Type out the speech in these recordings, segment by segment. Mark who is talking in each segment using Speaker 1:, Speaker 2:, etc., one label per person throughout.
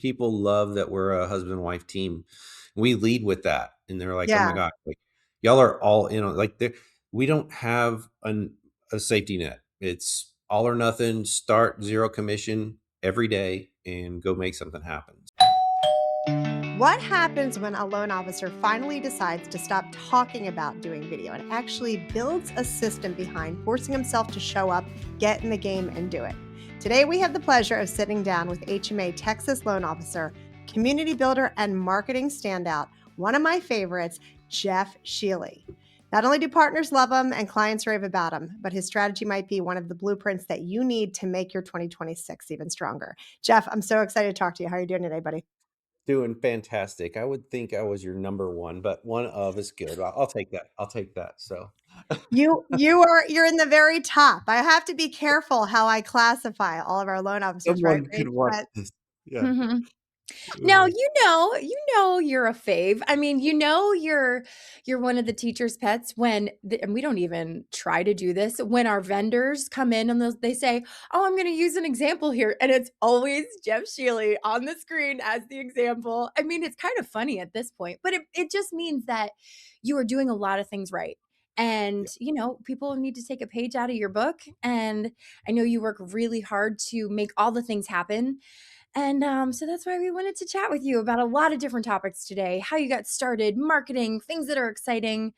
Speaker 1: People love that we're a husband and wife team. We lead with that, and they're like, "Oh my
Speaker 2: Yeah.
Speaker 1: god, like y'all are all in on like there." We don't have a safety net. It's all or nothing. Start zero commission every day and go make something happen.
Speaker 2: What happens when a loan officer finally decides to stop talking about doing video and actually builds a system behind forcing himself to show up, get in the game, and do it? Today, we have the pleasure of sitting down with HMA Texas loan officer, community builder, and marketing standout, one of my favorites, Jeff Shealey. Not only do partners love him and clients rave about him, but his strategy might be one of the blueprints that you need to make your 2026 even stronger. Jeff, I'm so excited to talk to you. How are you doing today, buddy?
Speaker 1: Doing fantastic. I would think I was your number one, but one of is good. I'll take that. I'll take that. So
Speaker 2: You're in the very top. I have to be careful how I classify all of our loan officers, right,
Speaker 1: someone could
Speaker 2: Rach?
Speaker 1: watch
Speaker 2: But
Speaker 1: this. Yeah.
Speaker 3: Mhm. Now,
Speaker 1: Uh,
Speaker 3: you're a fave. I mean, you're one of the teacher's pets and we don't even try to do this, when our vendors come in and they say, "Oh, I'm gonna use an example here," and it's always Jeff Shealey on the screen as the example. I mean, it's kind of funny at this point, but it just means that you are doing a lot of things right. And,
Speaker 1: yeah.
Speaker 3: people need to take a page out of your book, and I know you work really hard to make all the things happen. And so that's why we wanted to chat with you about a lot of different topics today: how you got started, marketing, things that are exciting,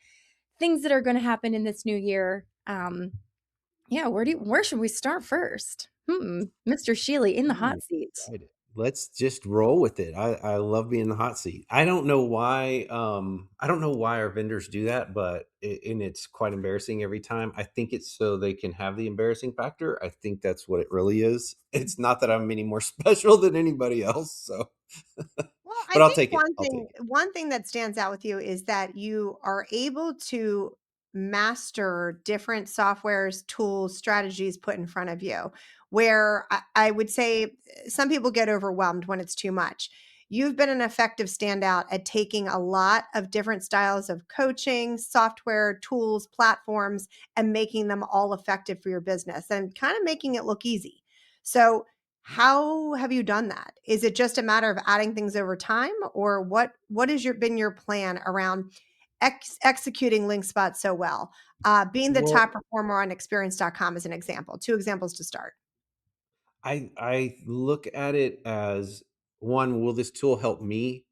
Speaker 3: things that are going to happen in this new year. Yeah, where should we start first? Mr. Shealy in the
Speaker 1: Ooh,
Speaker 3: hot seat.
Speaker 1: excited. Let's just roll with it. I love being in the hot seat. I don't know why our vendors do that, but and it's quite embarrassing every time. I think it's so they can have the embarrassing factor. I think that's what it really is. It's not that I'm any more special than anybody else. So,
Speaker 2: well, I
Speaker 1: but I'll
Speaker 2: think
Speaker 1: take it.
Speaker 2: one
Speaker 1: I'll
Speaker 2: thing
Speaker 1: take it.
Speaker 2: one thing that stands out with you is that you are able to master different softwares, tools, strategies put in front of you, where I would say some people get overwhelmed when it's too much. You've been an effective standout at taking a lot of different styles of coaching, software, tools, platforms, and making them all effective for your business and kind of making it look easy. So, how have you done that? Is it just a matter of adding things over time, or what has been your plan around executing LinkSpot so well? Being the
Speaker 1: Well,
Speaker 2: top performer on experience.com is an example. Two examples to start.
Speaker 1: I look at it as one, will this tool help me?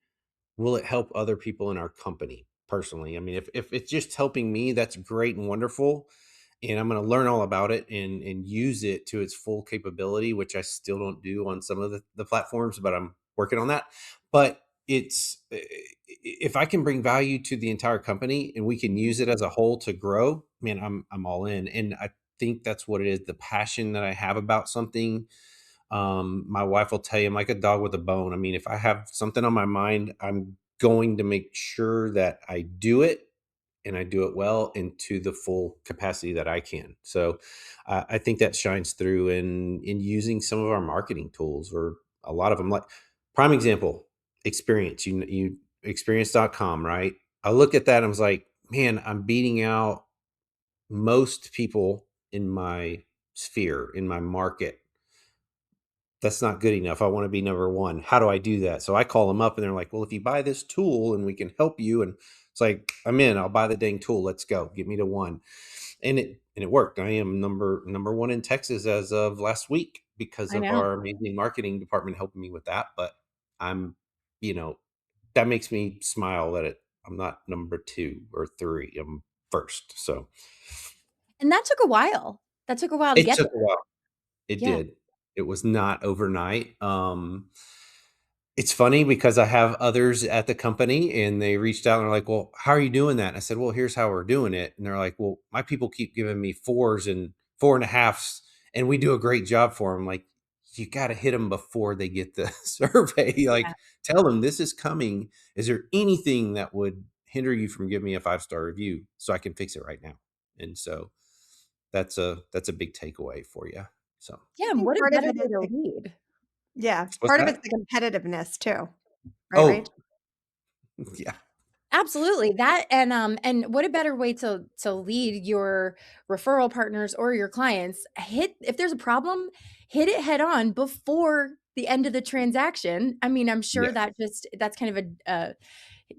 Speaker 1: Will it help other people in our company personally? I mean, if it's just helping me, that's great and wonderful. And I'm going to learn all about it and use it to its full capability, which I still don't do on some of the platforms, but I'm working on that. But if I can bring value to the entire company and we can use it as a whole to grow, man, I'm all in. And I think that's what it is. The passion that I have about something, my wife will tell you I'm like a dog with a bone. I mean, if I have something on my mind, I'm going to make sure that I do it and I do it well and to the full capacity that I can. So I think that shines through in using some of our marketing tools or a lot of them. Like prime example, experience. You experience.com, right? I look at that and I was like, man, I'm beating out most people in my sphere, in my market. That's not good enough. I want to be number one. How do I do that? So I call them up and they're like, well, if you buy this tool and we can help you. And it's like, I'm in, I'll buy the dang tool. Let's go. Get me to one. And it worked. I am number one in Texas as of last week because
Speaker 3: I
Speaker 1: of
Speaker 3: know.
Speaker 1: our amazing marketing department helping me with that. But I'm, you know, that makes me smile that I'm not number two or three. I'm first. So
Speaker 3: And that took a while. That took a while to
Speaker 1: it
Speaker 3: get
Speaker 1: took a
Speaker 3: there.
Speaker 1: while. It
Speaker 3: Yeah.
Speaker 1: did. It was not overnight. It's funny because I have others at the company and they reached out and they're like, "Well, how are you doing that?" And I said, "Well, here's how we're doing it." And they're like, "Well, my people keep giving me fours and four and a halves, and we do a great job for them." Like, you got to hit them before they get the survey.
Speaker 3: Yeah.
Speaker 1: Like, tell them this is coming. Is there anything that would hinder you from giving me a 5-star review so I can fix it right now? And so that's a big takeaway for you. So
Speaker 2: I
Speaker 3: Yeah, and
Speaker 2: think
Speaker 3: what a
Speaker 2: part of
Speaker 3: better
Speaker 2: it
Speaker 3: way
Speaker 2: is
Speaker 3: to lead.
Speaker 1: what's
Speaker 2: part of it's
Speaker 1: that?
Speaker 2: the competitiveness too, right, Rach?
Speaker 1: Oh, yeah.
Speaker 3: Absolutely. That and what a better way to lead your referral partners or your clients. Hit If there's a problem, hit it head on before the end of the transaction, I mean, I'm sure
Speaker 1: Yeah.
Speaker 3: that just that's kind of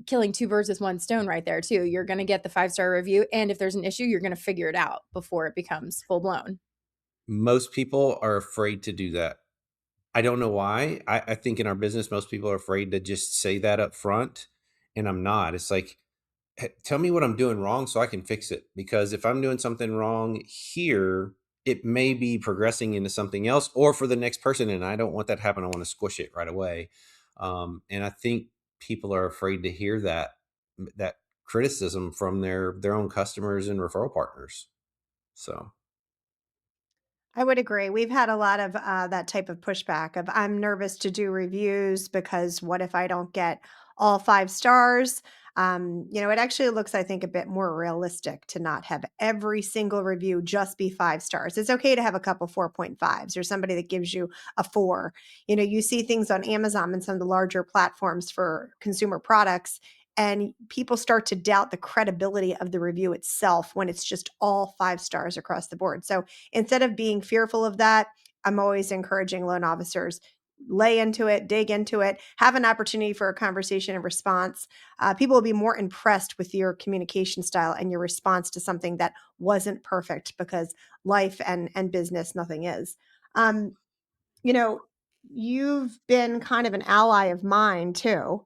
Speaker 3: killing two birds with one stone right there too. You're going to get the 5-star review, and if there's an issue, you're going to figure it out before it becomes full blown.
Speaker 1: Most people are afraid to do that. I don't know why. I think in our business, most people are afraid to just say that up front, and I'm not. It's like, tell me what I'm doing wrong so I can fix it. Because if I'm doing something wrong here, it may be progressing into something else or for the next person. And I don't want that to happen. I want to squish it right away. And I think people are afraid to hear that criticism from their own customers and referral partners. So
Speaker 2: I would agree. We've had a lot of that type of pushback of I'm nervous to do reviews because what if I don't get all 5 stars? It actually looks, I think, a bit more realistic to not have every single review just be 5 stars. It's okay to have a couple 4.5s or somebody that gives you a 4. You see things on Amazon and some of the larger platforms for consumer products, and people start to doubt the credibility of the review itself when it's just all 5 stars across the board. So instead of being fearful of that, I'm always encouraging loan officers lay into it, dig into it, have an opportunity for a conversation and response. People will be more impressed with your communication style and your response to something that wasn't perfect, because life and business, nothing is. Um, you know, you've been kind of an ally of mine too.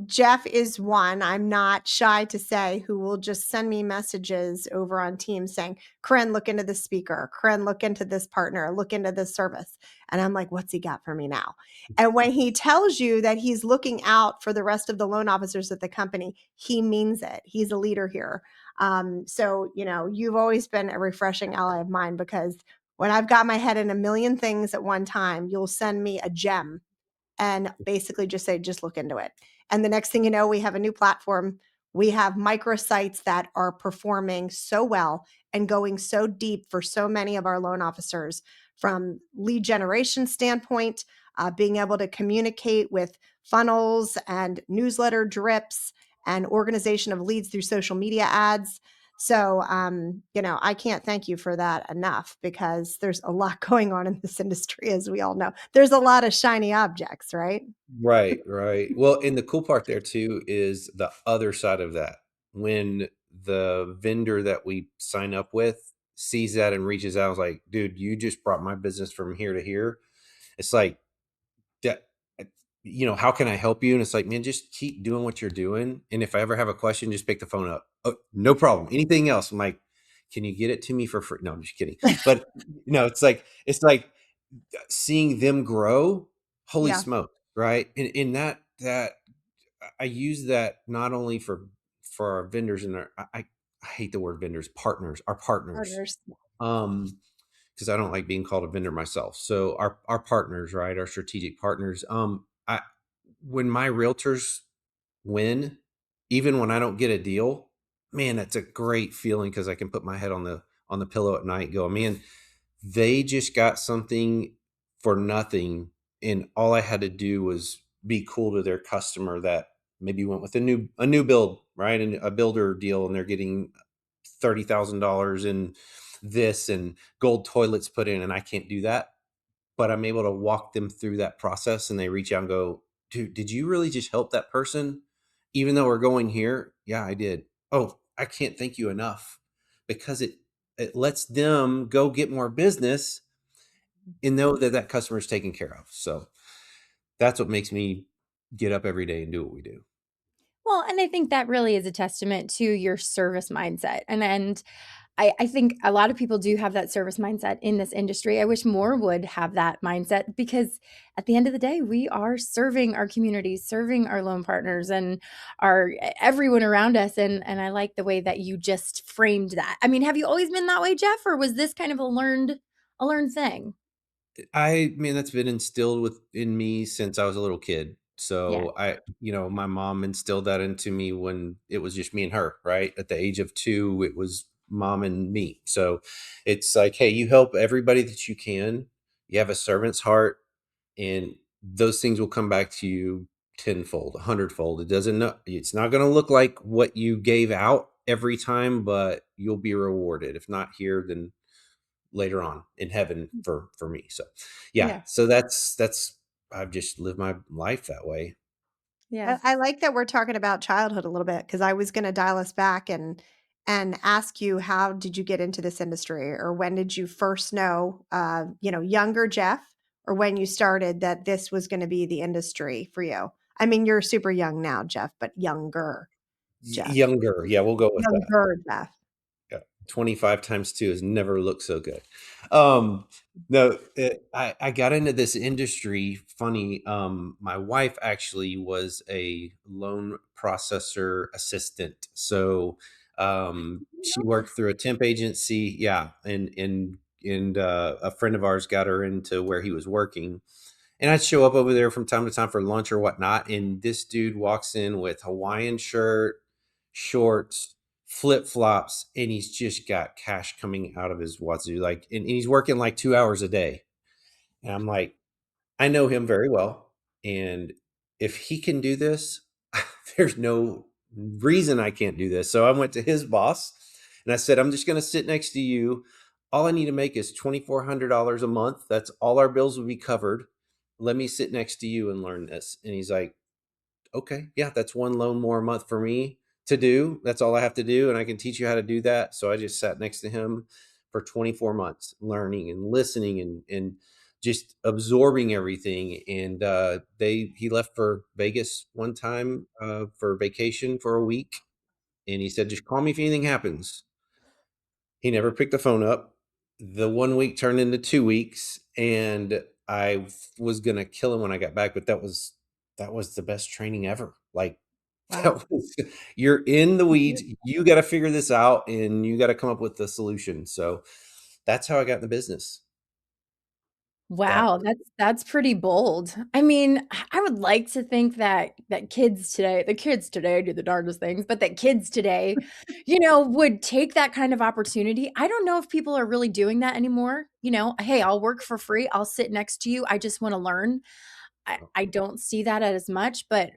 Speaker 2: Jeff is one, I'm not shy to say, who will just send me messages over on Teams saying, Corinne, look into this speaker. Corinne, look into this partner, look into this service. And I'm like, what's he got for me now? And when he tells you that he's looking out for the rest of the loan officers at the company, he means it. He's a leader here. You've always been a refreshing ally of mine, because when I've got my head in a million things at one time, you'll send me a gem and basically just say, just look into it. And the next thing you know, we have a new platform. We have microsites that are performing so well and going so deep for so many of our loan officers, from lead generation standpoint, being able to communicate with funnels and newsletter drips and organization of leads through social media ads. So, I can't thank you for that enough, because there's a lot going on in this industry, as we all know. There's a lot of shiny objects, right?
Speaker 1: right, right. Well, and the cool part there too is the other side of that. When the vendor that we sign up with sees that and reaches out, I was like, dude, you just brought my business from here to here. It's like that, how can I help you? And it's like, man, just keep doing what you're doing. And if I ever have a question, just pick the phone up. Oh, no problem. Anything else? I'm like, can you get it to me for free? No, I'm just kidding. But it's like seeing them grow. Holy
Speaker 2: Yeah,
Speaker 1: smoke. Right. And that I use that not only for our vendors and I hate the word vendors, partners, our partners.
Speaker 2: partners.
Speaker 1: Um, because I don't like being called a vendor myself. So our partners, right, our strategic partners. I when my realtors win, even when I don't get a deal, man, that's a great feeling, because I can put my head on the pillow at night, and go, man, they just got something for nothing, and all I had to do was be cool to their customer that maybe went with a new build, right, and a builder deal, and they're getting $30,000 in this and gold toilets put in, and I can't do that, but I'm able to walk them through that process, and they reach out and go, dude, did you really just help that person? Even though we're going here? Yeah, I did. Oh, I can't thank you enough, because it lets them go get more business and know that that customer is taken care of. So that's what makes me get up every day and do what we do.
Speaker 3: Well, and I think that really is a testament to your service mindset. And I think a lot of people do have that service mindset in this industry. I wish more would have that mindset, because at the end of the day, we are serving our communities, serving our loan partners and our everyone around us. And I like the way that you just framed that. I mean, have you always been that way, Jeff, or was this kind of a learned thing?
Speaker 1: I mean, that's been instilled in me since I was a little kid.
Speaker 3: Yeah.
Speaker 1: So my mom instilled that into me when it was just me and her, right? At the age of 2, it was mom and me. So it's like, hey, you help everybody that you can. You have a servant's heart, and those things will come back to you tenfold, a hundredfold. It's not going to look like what you gave out every time, but you'll be rewarded. If not here, then later on in heaven for me. So yeah,
Speaker 3: Yeah.
Speaker 1: so that's I've just lived my life that way.
Speaker 3: Yeah.
Speaker 2: I like that we're talking about childhood a little bit because I was gonna dial us back and ask you how did you get into this industry or when did you first know, younger Jeff or when you started that this was gonna be the industry for you? I mean, you're super young now, Jeff, but younger Jeff.
Speaker 1: Younger, yeah, we'll go with that.
Speaker 2: Younger Jeff.
Speaker 1: Yeah, 25 times 2 has never looked so good. Um, no, I got into this industry funny. My wife actually was a loan processor assistant. So, she worked through a temp agency, yeah, and a friend of ours got her into where he was working. And I'd show up over there from time to time for lunch or whatnot. And this dude walks in with Hawaiian shirt, shorts, flip flops, and he's just got cash coming out of his wazoo. Like, and he's working like 2 hours a day. And I'm like, I know him very well. And if he can do this, there's no reason I can't do this. So I went to his boss and I said, I'm just going to sit next to you. All I need to make is $2,400 a month. That's all our bills will be covered. Let me sit next to you and learn this. And he's like, okay, yeah, that's one loan more a month for me to do. That's all I have to do. And I can teach you how to do that. So I just sat next to him for 24 months, learning and listening and just absorbing everything. And he left for Vegas one time for vacation for a week. And he said, just call me if anything happens. He never picked the phone up. The 1 week turned into 2 weeks, and I was gonna kill him when I got back, but that was the best training ever. Like
Speaker 2: Wow.
Speaker 1: that was you're in the weeds, you gotta figure this out and you gotta come up with the solution. So that's how I got in the business. That
Speaker 3: Wow, that's pretty bold. I mean, I would like to think that kids today do the darndest things, but that kids today, would take that kind of opportunity. I don't know if people are really doing that anymore. "Hey, I'll work for free. I'll sit next to you. I just wanna learn." I don't see that as much, but,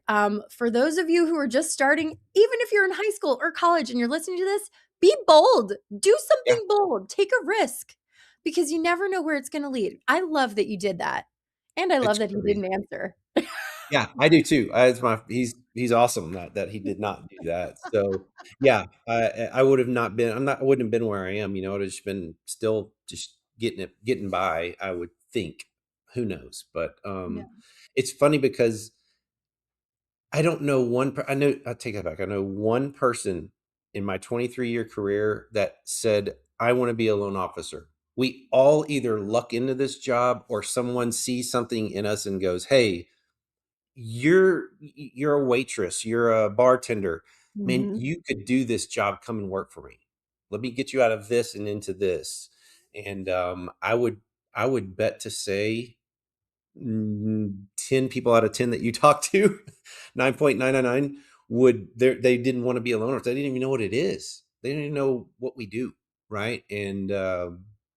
Speaker 3: for those of you who are just starting, even if you're in high school or college and you're listening to this, be bold. Do
Speaker 1: yeah,
Speaker 3: something bold. Take a risk because you never know where it's gonna lead. I love that you did that, and I love
Speaker 1: it's
Speaker 3: that he
Speaker 1: crazy.
Speaker 3: didn't answer.
Speaker 1: Yeah, I do too. It's my he's awesome that he did not do that. So yeah, I would have not been. I wouldn't have been where I am. I'd have just been still just getting by. I would think. Who knows? But
Speaker 3: Yeah.
Speaker 1: it's funny because I don't know I know. I take that back. I know one person in my 23-year career that said I want to be a loan officer. We all either luck into this job or someone sees something in us and goes, "Hey, you're a waitress, you're a bartender. Man,
Speaker 2: Mhm.
Speaker 1: you could do this job. Come and work for me. Let me get you out of this and into this." And I would bet to say 10 people out of 10 that you talk to, 9.999 they didn't want to be a loner. They didn't even know what it is. They didn't even know what we do, right? And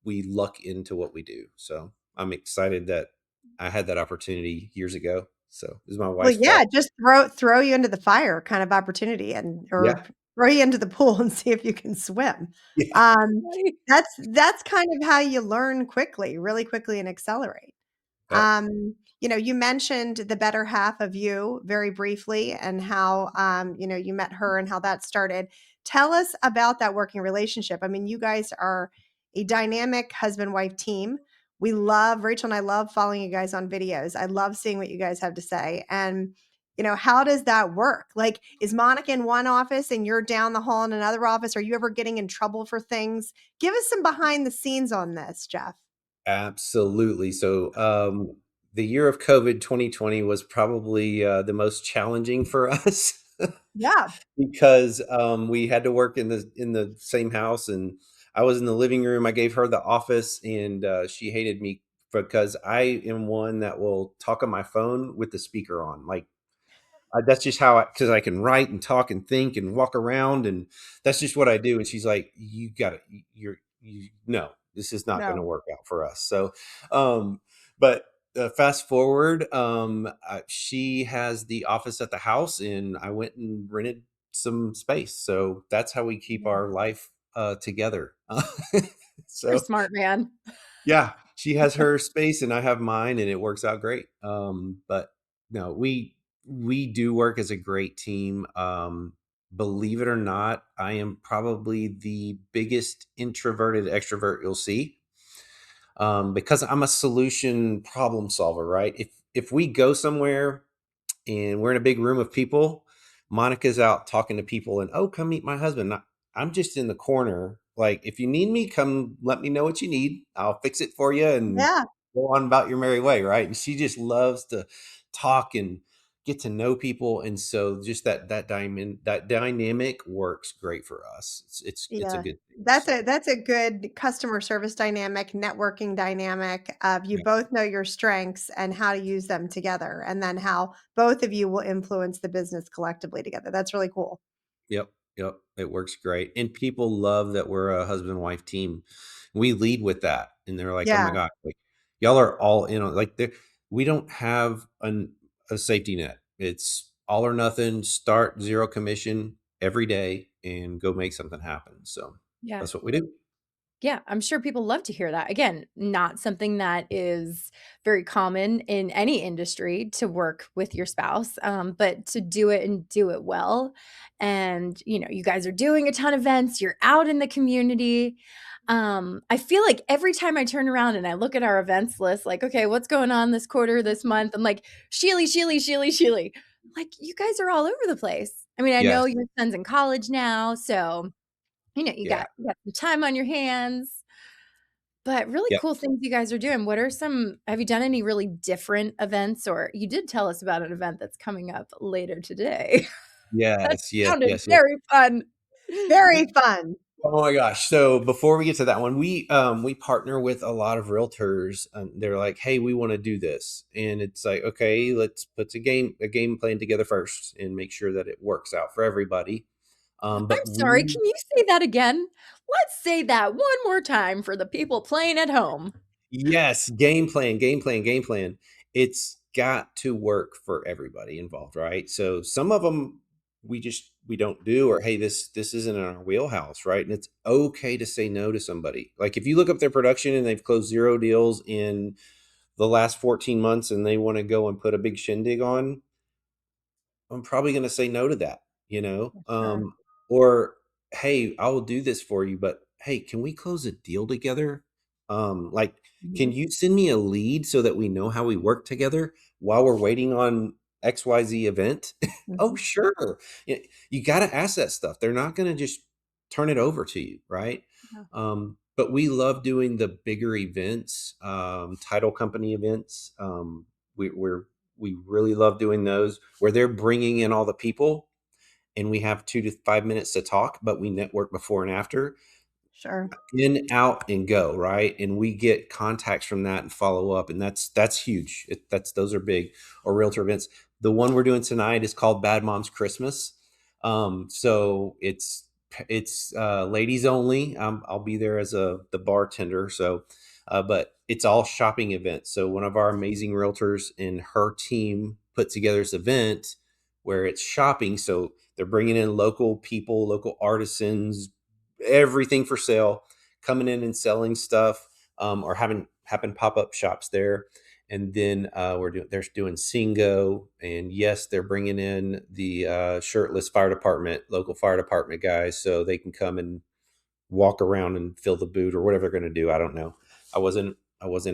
Speaker 1: we luck into what we do. So I'm excited that I had that opportunity years ago. So it was my
Speaker 2: Well,
Speaker 1: wife's
Speaker 2: yeah,
Speaker 1: fault.
Speaker 2: just throw you into the fire kind of opportunity and or
Speaker 1: Yeah.
Speaker 2: throw you into the pool and see if you can swim.
Speaker 1: Yeah.
Speaker 2: Um,
Speaker 3: Right.
Speaker 2: that's kind of how you learn quickly, really quickly and accelerate.
Speaker 1: Yep.
Speaker 2: You mentioned the better half of you very briefly and how, you met her and how that started. Tell us about that working relationship. I mean, you guys are a dynamic husband-wife team. Rachel and I love following you guys on videos. I love seeing what you guys have to say. And, how does that work? Like, is Monica in one office and you're down the hall in another office? Are you ever getting in trouble for things? Give us some behind the scenes on this, Jeff.
Speaker 1: Absolutely. So, the year of COVID 2020 was probably the most challenging for us.
Speaker 2: Yeah.
Speaker 1: Because we had to work in the same house, and I was in the living room. I gave her the office, and she hated me because I am one that will talk on my phone with the speaker on. Like that's just how because I can write and talk and think and walk around, and that's just what I do. And she's like, "You got to, no, this is not going to
Speaker 2: No.
Speaker 1: work out for us." So, um, but fast forward, she has the office at the house, and I went and rented some space. So that's how we keep our life together.
Speaker 3: You're a
Speaker 1: So
Speaker 3: smart man.
Speaker 1: yeah, she has her space and I have mine, and it works out great. But no, we do work as a great team. Believe it or not, I am probably the biggest introverted extrovert you'll see, because I'm a solution problem solver. Right? If we go somewhere and we're in a big room of people, Monica's out talking to people, and oh, come meet my husband. I'm just in the corner. Like, if you need me, come let me know what you need. I'll fix it for you and
Speaker 2: Yeah.
Speaker 1: go on about your merry way. Right. And she just loves to talk and get to know people. And so just that dynamic works great for us. It's a
Speaker 2: Yeah.
Speaker 1: good thing.
Speaker 2: That's
Speaker 1: So
Speaker 2: a good customer service dynamic, networking dynamic of you
Speaker 1: yeah.
Speaker 2: both know your strengths and how to use them together, and then how both of you will influence the business collectively together. That's really cool.
Speaker 1: Yep, yep, it works great, and people love that we're a husband and wife team. We lead with that, and they're like, "Oh my
Speaker 2: Yeah.
Speaker 1: god, like y'all are all in on like we don't have a safety net. It's all or nothing. Start zero commission every day and go make something happen." So
Speaker 3: Yeah.
Speaker 1: that's what we do.
Speaker 3: Yeah, I'm sure people love to hear that. Again, not something that is very common in any industry to work with your spouse, but to do it and do it well. And, you guys are doing a ton of events, you're out in the community. I feel like every time I turn around and I look at our events list, like, okay, what's going on this quarter, this month? I'm like, Shealey, Shealey, Shealey, Shealey. Like, you guys are all over the place. I mean, I know
Speaker 1: Yes,
Speaker 3: your son's in college now, so you
Speaker 1: yeah,
Speaker 3: got some time on your hands, but really
Speaker 1: yep,
Speaker 3: cool things you guys are doing. Have you done any really different events, or you did tell us about an event that's coming up later today. That
Speaker 1: yes, yes,
Speaker 3: sounded
Speaker 1: yes, yes.
Speaker 3: very fun.
Speaker 2: Very fun.
Speaker 1: Oh my gosh. So before we get to that one, we partner with a lot of realtors, and they're like, "Hey, we want to do this." And it's like, "Okay, let's put a game plan together first and make sure that it works out for everybody."
Speaker 3: I'm
Speaker 1: But
Speaker 3: sorry,
Speaker 1: we
Speaker 3: can you say that again? Let's say that one more time for the people playing at home.
Speaker 1: Yes, game plan, game plan, game plan. It's got to work for everybody involved, right? So some of them we don't do, or hey, this isn't in our wheelhouse, right? And it's okay to say no to somebody. Like if you look up their production and they've closed 0 deals in the last 14 months and they want to go and put a big shindig on, I'm probably going to say no to that, you know?
Speaker 3: Sure.
Speaker 1: Or, hey, I will do this for you, but hey, can we close a deal together? Like, can
Speaker 3: Mhm,
Speaker 1: you send me a lead so that we know how we work together while we're waiting on XYZ event? Oh,
Speaker 3: mhm.
Speaker 1: sure. You got to ask that stuff. They're not going to just turn it over to you, right?
Speaker 3: Yeah,
Speaker 1: But we love doing the bigger events, title company events. We really love doing those where they're bringing in all the people and we have 2 to 5 minutes to talk, but we network before and after,
Speaker 2: Sure.
Speaker 1: in, out, and go, right? And we get contacts from that and follow up, and that's huge. That's those are big. Or realtor events. The one we're doing tonight is called Bad Moms Christmas. So it's ladies only. I'll be there as the bartender. So, but it's all shopping events. So one of our amazing realtors and her team put together this event where it's shopping. So they're bringing in local people, local artisans, everything for sale, coming in and selling stuff, or having pop up shops there. And then they're doing Singo, and yes, they're bringing in the shirtless fire department, local fire department guys, so they can come and walk around and fill the boot or whatever they're going to do. I don't know. I wasn't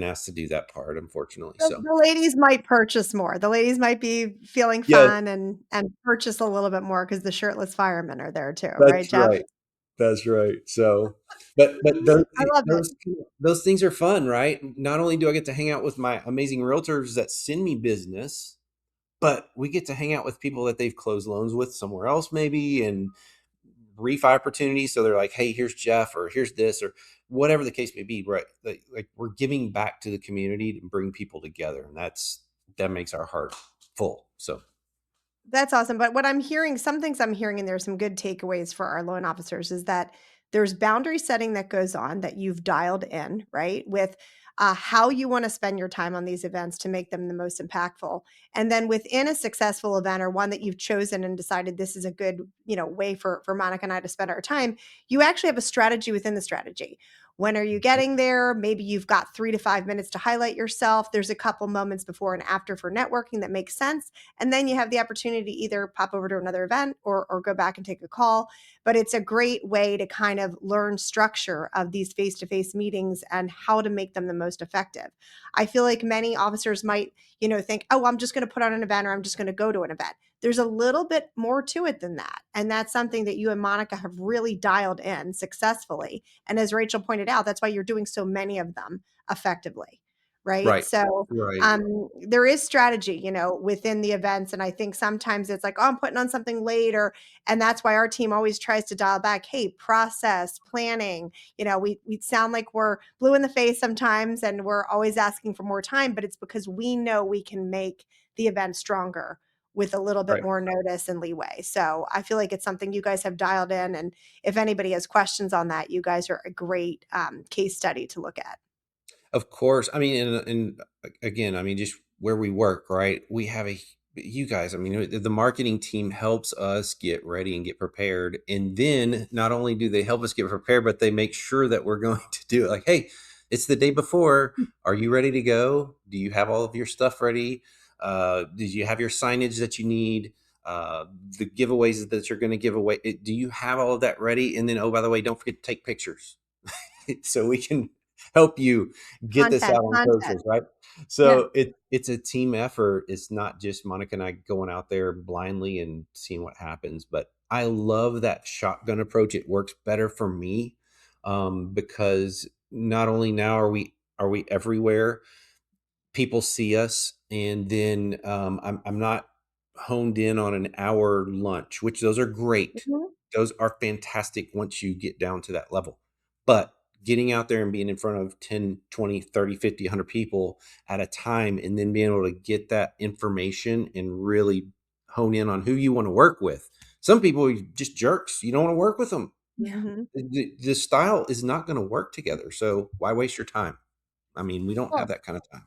Speaker 1: asked to do that part, unfortunately. So
Speaker 2: The ladies might purchase more. The ladies might be feeling
Speaker 1: yeah,
Speaker 2: fun and purchase a little bit more because the shirtless firemen are there too, right,
Speaker 1: that's
Speaker 2: Jeff?
Speaker 1: right. That's right. So, but
Speaker 2: I love it.
Speaker 1: those things are fun, right? Not only do I get to hang out with my amazing realtors that send me business, but we get to hang out with people that they've closed loans with somewhere else, maybe, and refi opportunities. So they're like, "Hey, here's Jeff," or "Here's this," or whatever the case may be. Right? Like we're giving back to the community to bring people together, and that makes our heart full. So
Speaker 2: That's awesome, but what I'm hearing some things I'm hearing, and there's some good takeaways for our loan officers, is that there's boundary setting that goes on that you've dialed in, right? With, how you wanna spend your time on these events to make them the most impactful, and then within a successful event or one that you've chosen and decided this is a good, way for Monica and I to spend our time, you actually have a strategy within the strategy. When are you getting there? Maybe you've got 3 to 5 minutes to highlight yourself. There's a couple moments before and after for networking that makes sense. And then you have the opportunity to either pop over to another event or go back and take a call. But it's a great way to kind of learn structure of these face-to-face meetings and how to make them the most effective. I feel like many officers might, think, oh, I'm just going to put on an event or I'm just going to go to an event. There's a little bit more to it than that. And that's something that you and Monica have really dialed in successfully. And as Rachel pointed out, that's why you're doing so many of them effectively. Right.
Speaker 1: Right.
Speaker 2: So
Speaker 1: Right.
Speaker 2: there is strategy, within the events. And I think sometimes it's like, oh, I'm putting on something later. And that's why our team always tries to dial back, hey, process, planning. We sound like we're blue in the face sometimes and we're always asking for more time, but it's because we know we can make the event stronger with a little bit
Speaker 1: Right.
Speaker 2: more notice and leeway. So I feel like it's something you guys have dialed in. And if anybody has questions on that, you guys are a great case study to look at.
Speaker 1: Of course. I mean, and again, I mean, just where we work, right? We have you guys, I mean, the marketing team helps us get ready and get prepared. And then not only do they help us get prepared, but they make sure that we're going to do it. Like, hey, it's the day before. Are you ready to go? Do you have all of your stuff ready? Did you have your signage that you need? The giveaways that you're going to give away. Do you have all of that ready? And then, oh, by the way, don't forget to take pictures so we can help you get this out
Speaker 2: Content,
Speaker 1: on
Speaker 2: content.
Speaker 1: socials, right?
Speaker 3: Yeah.
Speaker 1: So it's a team effort. It's not just Monica and I going out there blindly and seeing what happens. But I love that shotgun approach. It works better for me, because not only now are we everywhere, people see us, and then I'm not honed in on an hour lunch, which those are great.
Speaker 2: Mhm.
Speaker 1: Those are fantastic once you get down to that level. But getting out there and being in front of 10, 20, 30, 50, 100 people at a time, and then being able to get that information and really hone in on who you want to work with. Some people are just jerks. You don't want to work with them.
Speaker 3: Yeah.
Speaker 2: Mhm.
Speaker 1: The style is not going to work together. So why waste your time? I mean, we don't have
Speaker 3: Well,
Speaker 1: that kind of time.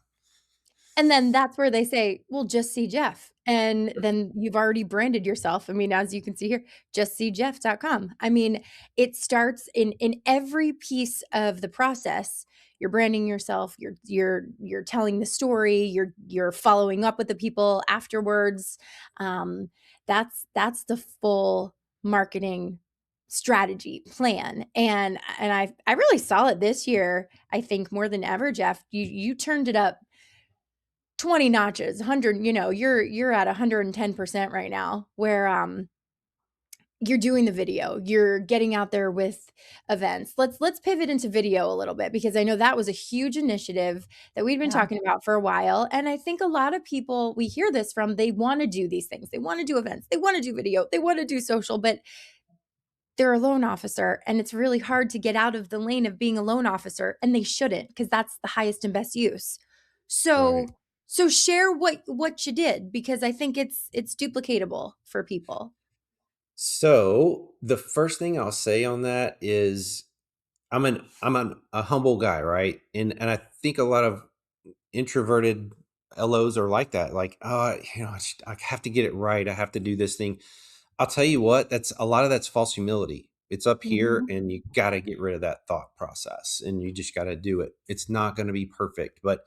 Speaker 3: and then that's where they say, "Well, just see Jeff." And then you've already branded yourself. I mean, as you can see here, justseejeff.com. I mean, it starts in every piece of the process. You're branding yourself, you're telling the story, you're following up with the people afterwards. Um, that's the full marketing strategy plan. And I really saw it this year, I think more than ever, Jeff. You turned it up 20 notches, 100, you're at 110% right now where you're doing the video, you're getting out there with events. Let's pivot into video a little bit because I know that was a huge initiative that we've been
Speaker 2: Yeah.
Speaker 3: talking about for a while, and I think a lot of people we hear this from, they want to do these things. They want to do events, they want to do video, they want to do social, but they're a loan officer and it's really hard to get out of the lane of being a loan officer, and they shouldn't because that's the highest and best use.
Speaker 1: Right.
Speaker 3: So share what you did because I think it's duplicatable for people.
Speaker 1: So the first thing I'll say on that is a humble guy, right? And I think a lot of introverted LOs are like that. Like, oh, I have to get it right. I have to do this thing. I'll tell you what, that's a lot of that's false humility. It's up here
Speaker 3: Mhm.
Speaker 1: and you got to get rid of that thought process and you just got to do it. It's not going to be perfect, but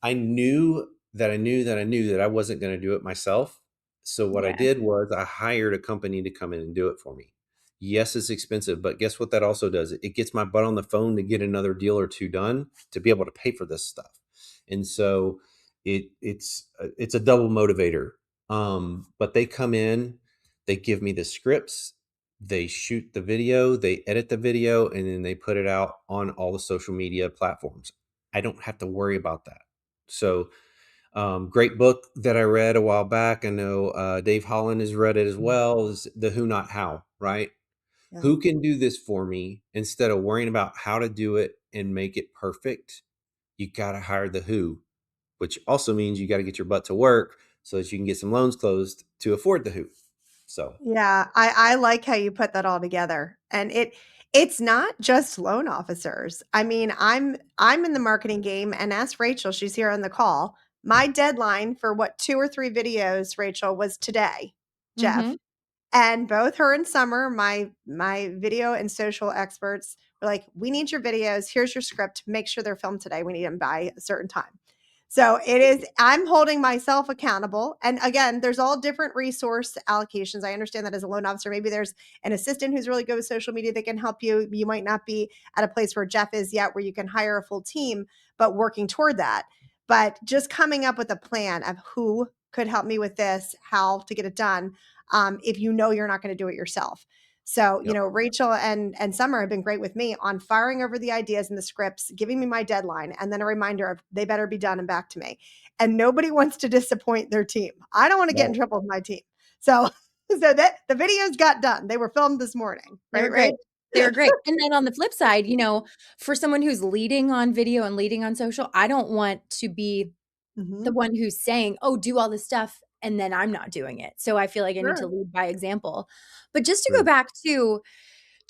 Speaker 1: I knew that I knew that I knew that I wasn't going to do it myself. So what I
Speaker 3: Yeah.
Speaker 1: did was I hired a company to come in and do it for me. Yes, it's expensive, but guess what that also does? It gets my butt on the phone to get another deal or two done to be able to pay for this stuff. And so it's a double motivator. But they come in, they give me the scripts, they shoot the video, they edit the video, and then they put it out on all the social media platforms. I don't have to worry about that. So, great book that I read a while back. I know Dave Holland has read it as well. Is the Who Not How, right?
Speaker 2: Yeah.
Speaker 1: Who can do this for me instead of worrying about how to do it and make it perfect? You got to hire the who, which also means you got to get your butt to work so that you can get some loans closed to afford the who. So,
Speaker 2: Yeah, I like how you put that all together. And it's not just loan officers. I mean, I'm in the marketing game and ask Rachel, she's here on the call. My deadline for what 2 or 3 videos, Rachel, was today, Jeff.
Speaker 3: Mhm.
Speaker 2: And both her and Summer, my video and social experts, We're like, we need your videos. Here's your script. Make sure they're filmed today. We need them by a certain time. So it is, I'm holding myself accountable. And again, there's all different resource allocations. I understand that as a loan officer, maybe there's an assistant who's really good with social media that can help you. You might not be at a place where Jeff is yet, where you can hire a full team, but working toward that. But just coming up with a plan of who could help me with this, how to get it done, if you know you're not going to do it yourself. So,
Speaker 1: Yep.
Speaker 2: Rachel and Summer have been great with me on firing over the ideas and the scripts, giving me my deadline, and then a reminder of they better be done and back to me. And nobody wants to disappoint their team. I don't want to get in
Speaker 1: Right.
Speaker 2: trouble with my team. So, so that the videos got done. They were filmed this morning,
Speaker 3: They were
Speaker 2: right?
Speaker 3: great.
Speaker 2: Right.
Speaker 3: They were great. And then on the flip side, for someone who's leading on video and leading on social, I don't want to be the
Speaker 2: Mm-hmm.
Speaker 3: one who's saying, "Oh, do all this stuff," and then I'm not doing it. So I feel like I need to
Speaker 2: Sure.
Speaker 3: lead by example. But just to go
Speaker 1: True.
Speaker 3: back to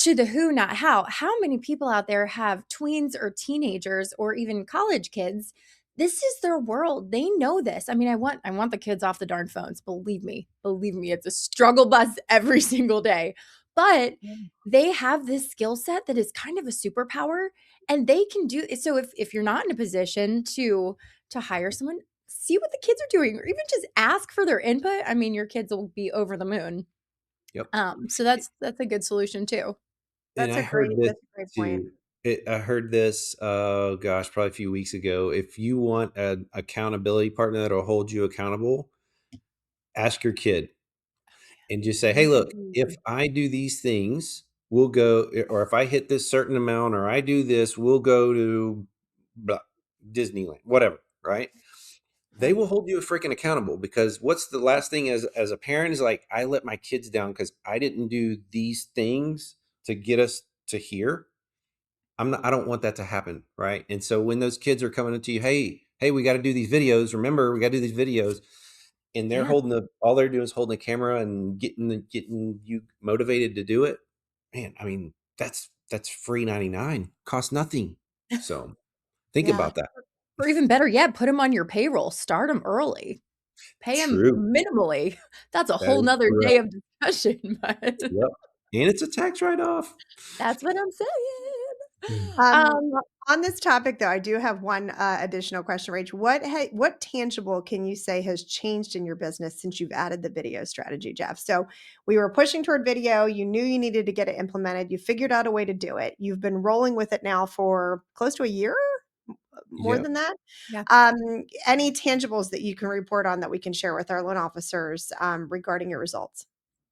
Speaker 3: the who, not how many people out there have tweens or teenagers or even college kids? This is their world. They know this. I mean, I want the kids off the darn phones. Believe me. Believe me, it's a struggle bus every single day. But they have this skill set that is kind of a superpower, and they can do so. If you're not in a position to hire someone, see what the kids are doing, or even just ask for their input. I mean, your kids will be over the moon.
Speaker 1: Yep.
Speaker 3: So that's a good solution too.
Speaker 1: And
Speaker 2: That's
Speaker 1: I
Speaker 2: a
Speaker 1: heard this
Speaker 2: that's a great point.
Speaker 1: too. I heard this, gosh, probably a few weeks ago. If you want an accountability partner that'll hold you accountable, ask your kid and just say, "Hey, look, if
Speaker 2: Mhm.
Speaker 1: I do these things, we'll go, or if I hit this certain amount, or I do this, we'll go to blah, Disneyland, whatever." Right? They
Speaker 2: Yep.
Speaker 1: will hold you freaking accountable, because what's the last thing as a parent is like, I let my kids down because I didn't do these things to get us to here. I don't want that to happen, right? And so when those kids are coming up to you, hey, we got to do these videos. Remember, we got to do these videos, and they're
Speaker 3: Yeah.
Speaker 1: holding all they're doing is holding the camera and getting you motivated to do it. Man, I mean, that's free 99, costs nothing. So think
Speaker 2: Yeah.
Speaker 1: about that.
Speaker 3: Or even better yet, put them on your payroll, start them early, pay them
Speaker 1: True,
Speaker 3: minimally. That's a
Speaker 1: that
Speaker 3: whole
Speaker 1: is
Speaker 3: nother day
Speaker 1: correct.
Speaker 3: of discussion, but
Speaker 1: Yep, and it's a tax write off.
Speaker 3: that's what I'm saying.
Speaker 2: Um,
Speaker 3: Um,
Speaker 2: on this topic, though, I do have one additional question, Rach. What tangible can you say has changed in your business since you've added the video strategy, Jeff? So we were pushing toward video. You knew you needed to get it implemented. You figured out a way to do it. You've been rolling with it now for close to a year, more
Speaker 1: Yep.
Speaker 2: than that.
Speaker 3: yeah.
Speaker 2: Any tangibles that you can report on that we can share with our loan officers regarding your results?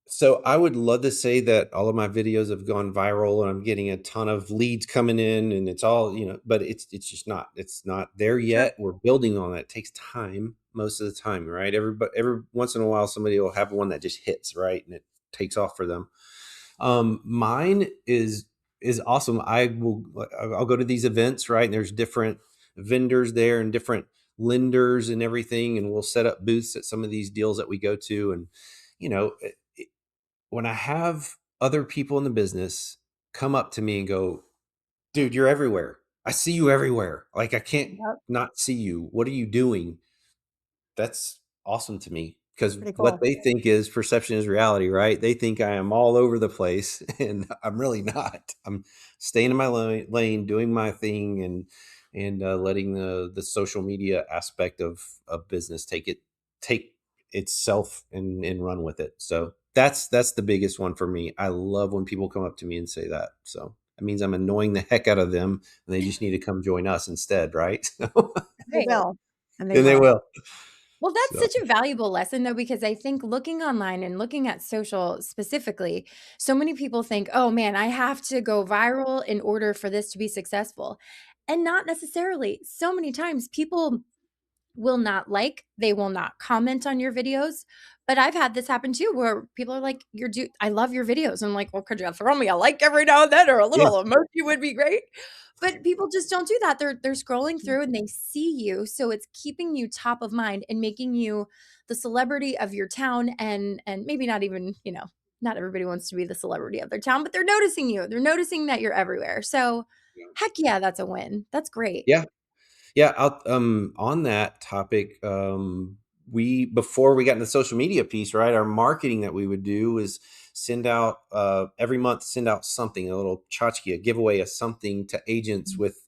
Speaker 1: So I would love to say that all of my videos have gone viral and I'm getting a ton of leads coming in, and it's all, but it's just not. It's not there
Speaker 2: Sure.
Speaker 1: yet. We're building on that. It takes time most of the time, right? Every once in a while somebody will have one that just hits, right? And it takes off for them. Mine is awesome. I'll go to these events, right? And there's different vendors there and different lenders and everything, and we'll set up booths at some of these deals that we go to. And you know, when I have other people in the business come up to me and go, "Dude, you're everywhere. I see you everywhere. Like, I can't
Speaker 2: Yep.
Speaker 1: not see you. What are you doing?" That's awesome to me, because
Speaker 2: Pretty
Speaker 1: what
Speaker 2: cool.
Speaker 1: they think is perception is reality, right? They think I am all over the place, and I'm really not. I'm staying in my lane, doing my thing, and letting the social media aspect of business take itself and run with it. So that's the biggest one for me. I love when people come up to me and say that. So that means I'm annoying the heck out of them, and they just need to come join us instead, right?
Speaker 2: They
Speaker 3: Right.
Speaker 2: will, and they
Speaker 1: And they
Speaker 2: will.
Speaker 1: will.
Speaker 3: Well, that's
Speaker 1: So
Speaker 3: such a valuable lesson, though, because I think looking online and looking at social specifically, so many people think, oh man, I have to go viral in order for this to be successful. And not necessarily. So many times people will not like, they will not comment on your videos. But I've had this happen too, where people are like, I love your videos. I'm like, well, could you throw me a like every now and then, or a
Speaker 1: yeah,
Speaker 3: little emoji would be great. But people just don't do that. They're scrolling through and they see you. So it's keeping you top of mind and making you the celebrity of your town, and maybe not even, not everybody wants to be the celebrity of their town, but they're noticing you. They're noticing that you're everywhere. So heck yeah, that's a win. That's great.
Speaker 1: yeah. Yeah, on that topic, we before we got into the social media piece, right? Our marketing that we would do is send out every month, send out something, a little tchotchke, a giveaway of something to agents with,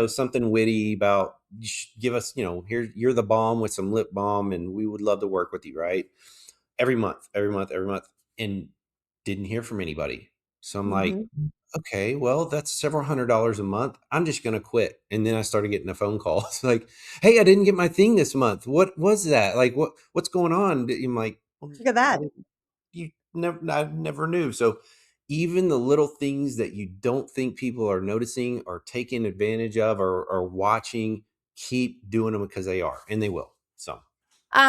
Speaker 1: something witty about, give us, here, you're the bomb with some lip balm and we would love to work with you, right? Every month, every month, every month. And didn't hear from anybody. So I'm like,
Speaker 2: Mhm.
Speaker 1: okay, well, that's several $100s a month. I'm just going to quit. And then I started getting a phone call. It's like, hey, I didn't get my thing this month. What was that? Like, what's going on? I'm like, well,
Speaker 2: Look at that.
Speaker 1: I never knew. So even the little things that you don't think people are noticing or taking advantage of or watching, keep doing them because they are, and they will. So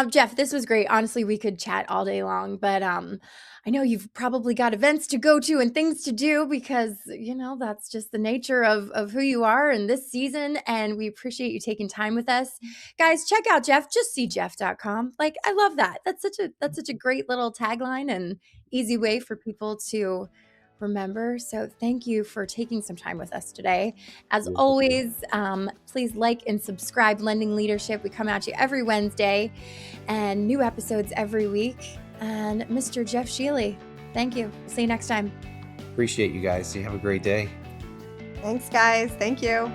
Speaker 3: Jeff, this was great. Honestly, we could chat all day long, but I know you've probably got events to go to and things to do because that's just the nature of who you are in this season. And we appreciate you taking time with us, guys. Check out Jeff. Just see Jeff.com. Like, I love that. That's such a great little tagline and easy way for people to remember. So thank you for taking some time with us today. As always, please like and subscribe Lending Leadership. We come at you every Wednesday and new episodes every week. And Mr. Jeff Shealey, thank you. See you next time.
Speaker 1: appreciate you guys. You have a great day.
Speaker 2: Thanks, guys. Thank you.